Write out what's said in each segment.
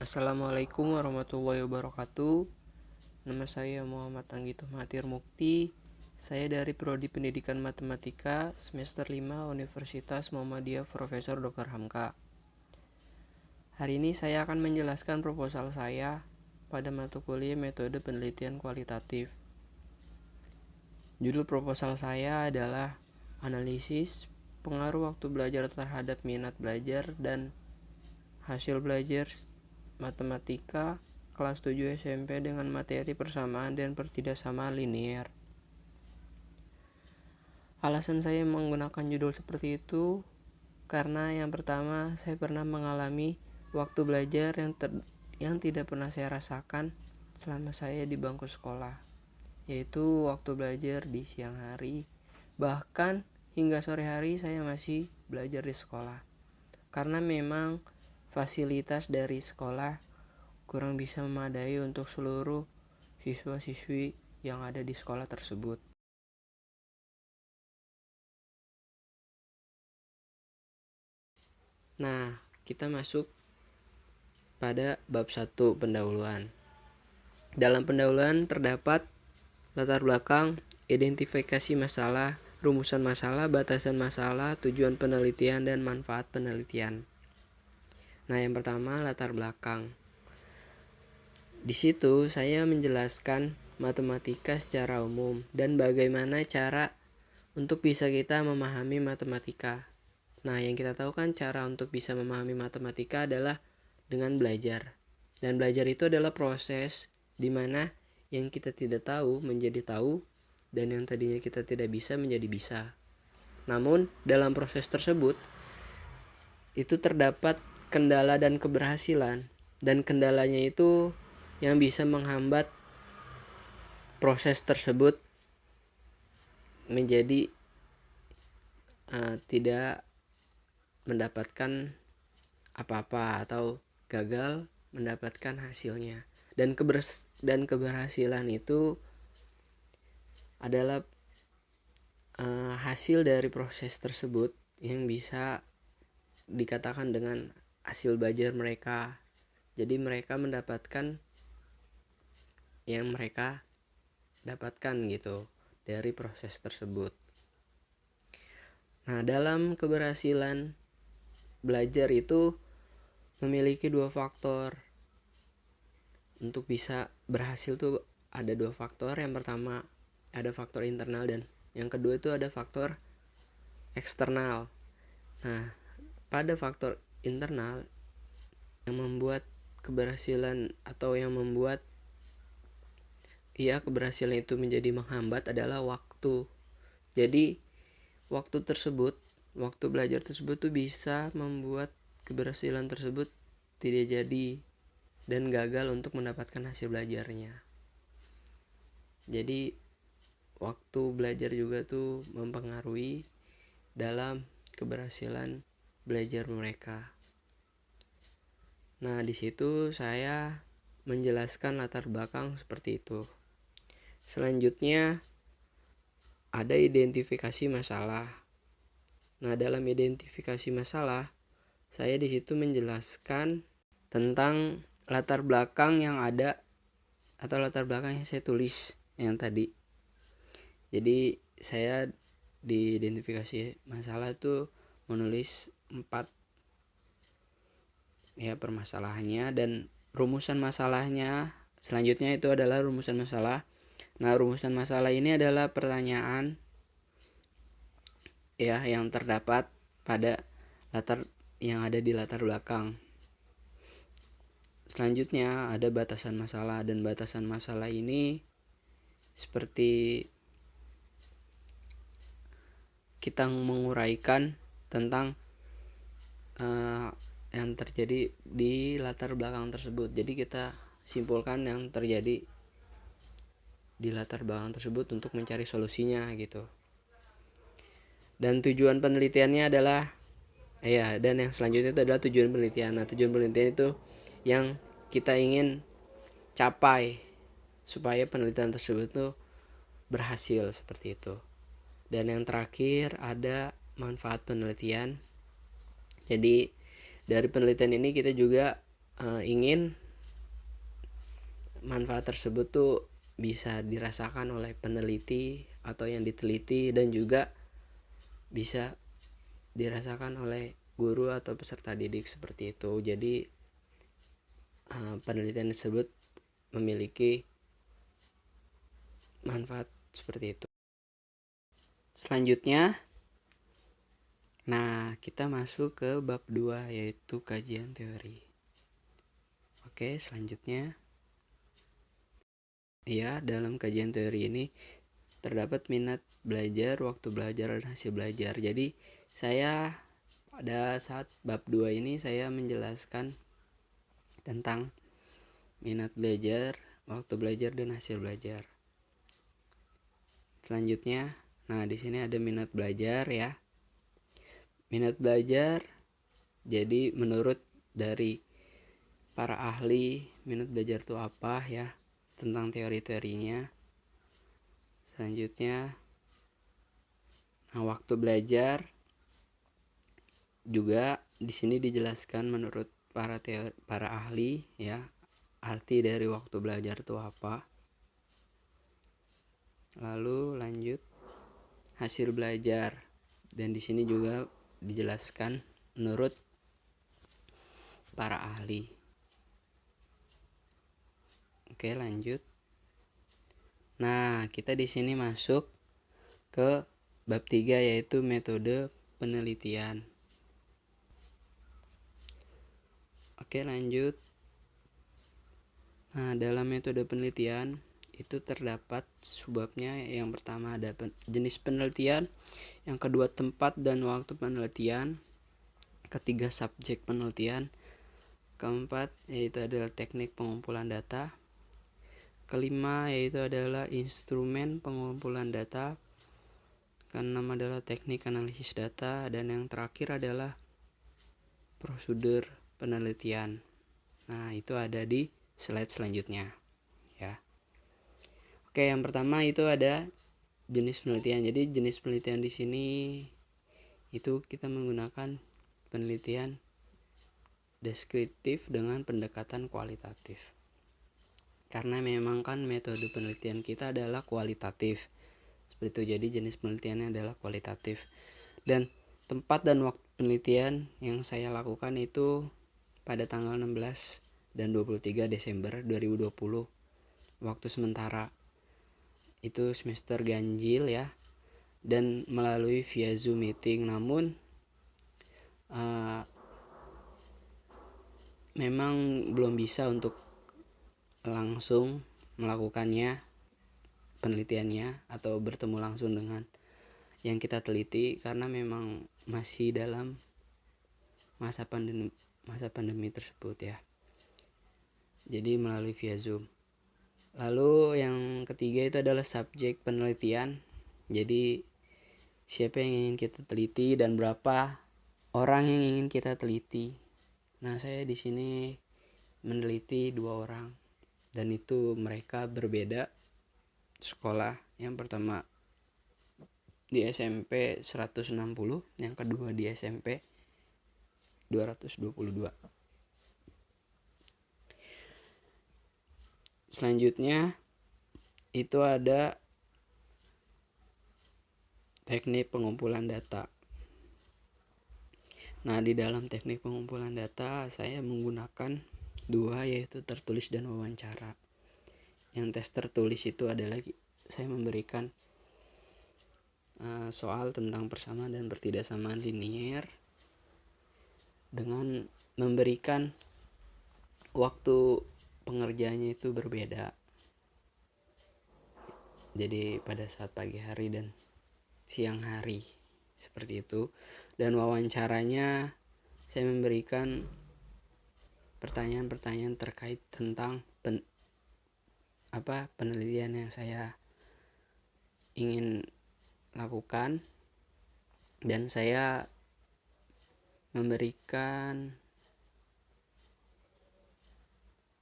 Assalamualaikum warahmatullahi wabarakatuh. Nama saya Muhammad Anggito Mahathir Mukti. Saya dari Prodi Pendidikan Matematika semester 5 Universitas Muhammadiyah Profesor Dr. Hamka. Hari ini saya akan menjelaskan proposal saya pada mata kuliah Metode Penelitian Kualitatif. Judul proposal saya adalah Analisis Pengaruh Waktu Belajar Terhadap Minat Belajar dan Hasil Belajar Matematika kelas 7 SMP dengan materi persamaan dan pertidaksamaan linier. Alasan saya menggunakan judul seperti itu karena yang pertama, saya pernah mengalami waktu belajar yang tidak pernah saya rasakan selama saya di bangku sekolah, yaitu waktu belajar di siang hari. Bahkan hingga sore hari saya masih belajar di sekolah, karena memang fasilitas dari sekolah kurang bisa memadai untuk seluruh siswa-siswi yang ada di sekolah tersebut. Nah, kita masuk pada bab 1, pendahuluan. Dalam pendahuluan terdapat latar belakang, identifikasi masalah, rumusan masalah, batasan masalah, tujuan penelitian, dan manfaat penelitian. Nah, yang pertama latar belakang. Di situ saya menjelaskan matematika secara umum dan bagaimana cara untuk bisa kita memahami matematika. Nah, yang kita tahu kan cara untuk bisa memahami matematika adalah dengan belajar. Dan belajar itu adalah proses di mana yang kita tidak tahu menjadi tahu dan yang tadinya kita tidak bisa menjadi bisa. Namun, dalam proses tersebut itu terdapat kendala dan keberhasilan, dan kendalanya itu yang bisa menghambat proses tersebut menjadi tidak mendapatkan apa-apa atau gagal mendapatkan hasilnya. Dan keberhasilan itu adalah hasil dari proses tersebut yang bisa dikatakan dengan hasil belajar mereka. Jadi mereka mendapatkan yang mereka dapatkan gitu dari proses tersebut. Nah, dalam keberhasilan belajar itu memiliki dua faktor. Untuk bisa berhasil tuh ada dua faktor. Yang pertama ada faktor internal dan yang kedua itu ada faktor eksternal. Nah, pada faktor internal yang membuat keberhasilan atau yang membuat keberhasilan itu menjadi menghambat adalah waktu. Jadi waktu belajar tersebut tuh bisa membuat keberhasilan tersebut tidak jadi dan gagal untuk mendapatkan hasil belajarnya. Jadi waktu belajar juga tuh mempengaruhi dalam keberhasilan belajar mereka. Nah, di situ saya menjelaskan latar belakang seperti itu. Selanjutnya ada identifikasi masalah. Nah, dalam identifikasi masalah, saya di situ menjelaskan tentang latar belakang yang ada atau latar belakang yang saya tulis yang tadi. Jadi saya di identifikasi masalah itu menulis 4 permasalahannya dan rumusan masalahnya. Selanjutnya itu adalah rumusan masalah. Nah, rumusan masalah ini adalah pertanyaan yang terdapat pada latar yang ada di latar belakang. Selanjutnya ada batasan masalah, dan batasan masalah ini seperti kita menguraikan tentang yang terjadi di latar belakang tersebut. Jadi kita simpulkan yang terjadi di latar belakang tersebut untuk mencari solusinya gitu. Dan tujuan penelitiannya adalah dan yang selanjutnya itu adalah tujuan penelitian. Nah, tujuan penelitian itu yang kita ingin capai supaya penelitian tersebut tuh berhasil seperti itu. Dan yang terakhir ada manfaat penelitian. Jadi dari penelitian ini kita juga ingin manfaat tersebut tuh bisa dirasakan oleh peneliti atau yang diteliti, dan juga bisa dirasakan oleh guru atau peserta didik seperti itu. Jadi penelitian tersebut memiliki manfaat seperti itu. Selanjutnya, nah kita masuk ke bab 2, yaitu kajian teori. Oke, selanjutnya, ya, dalam kajian teori ini terdapat minat belajar, waktu belajar, dan hasil belajar. Jadi saya pada saat bab 2 ini saya menjelaskan tentang minat belajar, waktu belajar, dan hasil belajar. Selanjutnya, nah di sini ada minat belajar ya. Minat belajar, jadi menurut dari para ahli, minat belajar itu apa ya, tentang teori-teorinya. Selanjutnya, nah, waktu belajar juga di sini dijelaskan menurut para ahli ya, arti dari waktu belajar itu apa. Lalu lanjut hasil belajar, dan di sini juga dijelaskan menurut para ahli. Oke, lanjut. Nah, kita di sini masuk ke bab 3, yaitu metode penelitian. Oke, lanjut. Nah, dalam metode penelitian itu terdapat subbabnya. Yang pertama ada jenis penelitian, yang kedua tempat dan waktu penelitian, ketiga subjek penelitian, keempat yaitu adalah teknik pengumpulan data, kelima yaitu adalah instrumen pengumpulan data, keenam adalah teknik analisis data, dan yang terakhir adalah prosedur penelitian. Nah, itu ada di slide selanjutnya ya. Oke, yang pertama itu ada jenis penelitian. Jadi jenis penelitian di sini itu kita menggunakan penelitian deskriptif dengan pendekatan kualitatif. Karena memang kan metode penelitian kita adalah kualitatif. Seperti itu, jadi jenis penelitiannya adalah kualitatif. Dan tempat dan waktu penelitian yang saya lakukan itu pada tanggal 16 dan 23 Desember 2020. Waktu sementara. Itu semester ganjil ya, dan melalui via Zoom meeting. Namun memang belum bisa untuk langsung melakukannya, penelitiannya, atau bertemu langsung dengan yang kita teliti, karena memang masih dalam masa pandemi tersebut ya. Jadi melalui via Zoom. Lalu yang ketiga itu adalah subjek penelitian. Jadi siapa yang ingin kita teliti dan berapa orang yang ingin kita teliti. Nah, saya di sini meneliti 2 orang, dan itu mereka berbeda sekolah. Yang pertama di SMP 160, yang kedua di SMP 222. Selanjutnya itu ada teknik pengumpulan data. Nah, di dalam teknik pengumpulan data saya menggunakan 2, yaitu tertulis dan wawancara. Yang tes tertulis itu adalah saya memberikan soal tentang persamaan dan pertidaksamaan linier dengan memberikan waktu pengerjaannya itu berbeda. Jadi pada saat pagi hari dan siang hari, seperti itu. Dan wawancaranya saya memberikan pertanyaan-pertanyaan terkait tentang penelitian yang saya ingin lakukan, dan saya memberikan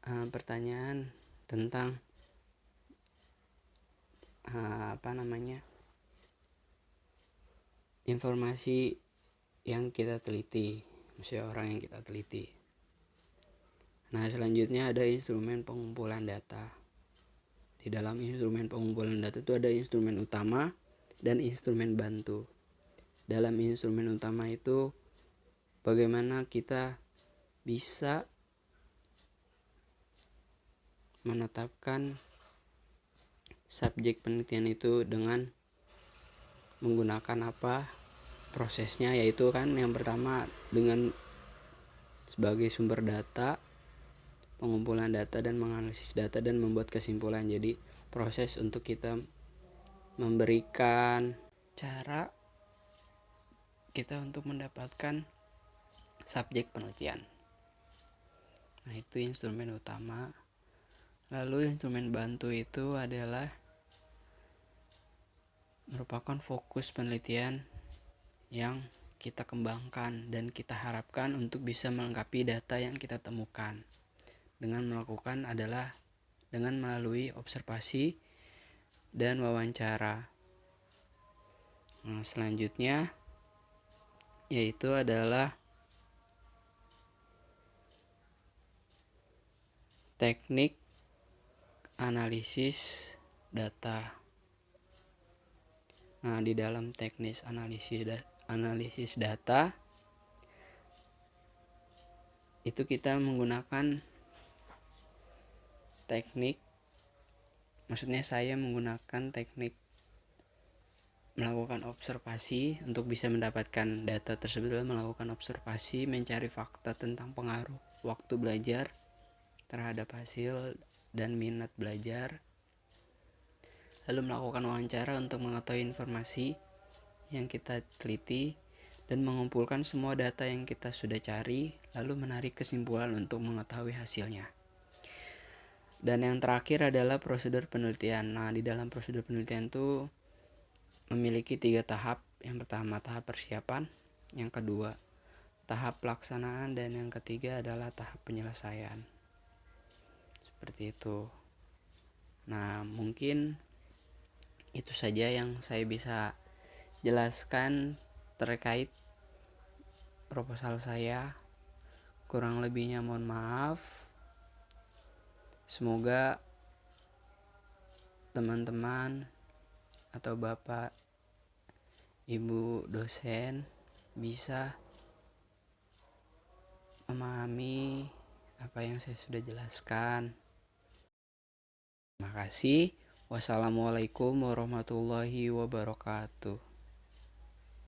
pertanyaan tentang informasi yang kita teliti, maksudnya orang yang kita teliti. Nah, selanjutnya ada instrumen pengumpulan data. Di dalam instrumen pengumpulan data itu ada instrumen utama dan instrumen bantu. Dalam instrumen utama itu bagaimana kita bisa menetapkan subjek penelitian itu dengan menggunakan apa prosesnya, yaitu kan yang pertama dengan sebagai sumber data, pengumpulan data dan menganalisis data dan membuat kesimpulan. Jadi proses untuk kita memberikan cara kita untuk mendapatkan subjek penelitian. Nah, itu instrumen utama. Lalu instrumen bantu itu adalah merupakan fokus penelitian yang kita kembangkan dan kita harapkan untuk bisa melengkapi data yang kita temukan dengan melalui observasi dan wawancara. Nah, selanjutnya yaitu adalah teknik analisis data. Nah, di dalam teknis analisis data itu kita menggunakan saya menggunakan teknik melakukan observasi untuk bisa mendapatkan data tersebut. Melakukan observasi, mencari fakta tentang pengaruh waktu belajar terhadap hasil dan minat belajar, lalu melakukan wawancara untuk mengetahui informasi yang kita teliti dan mengumpulkan semua data yang kita sudah cari, lalu menarik kesimpulan untuk mengetahui hasilnya. Dan yang terakhir adalah prosedur penelitian. Nah, di dalam prosedur penelitian itu memiliki 3 tahap. Yang pertama tahap persiapan, yang kedua tahap pelaksanaan, dan yang ketiga adalah tahap penyelesaian. Seperti itu. Nah, mungkin itu saja yang saya bisa jelaskan terkait proposal saya. Kurang lebihnya mohon maaf. Semoga teman-teman atau Bapak Ibu dosen bisa memahami apa yang saya sudah jelaskan. Terima kasih. Wassalamualaikum warahmatullahi wabarakatuh.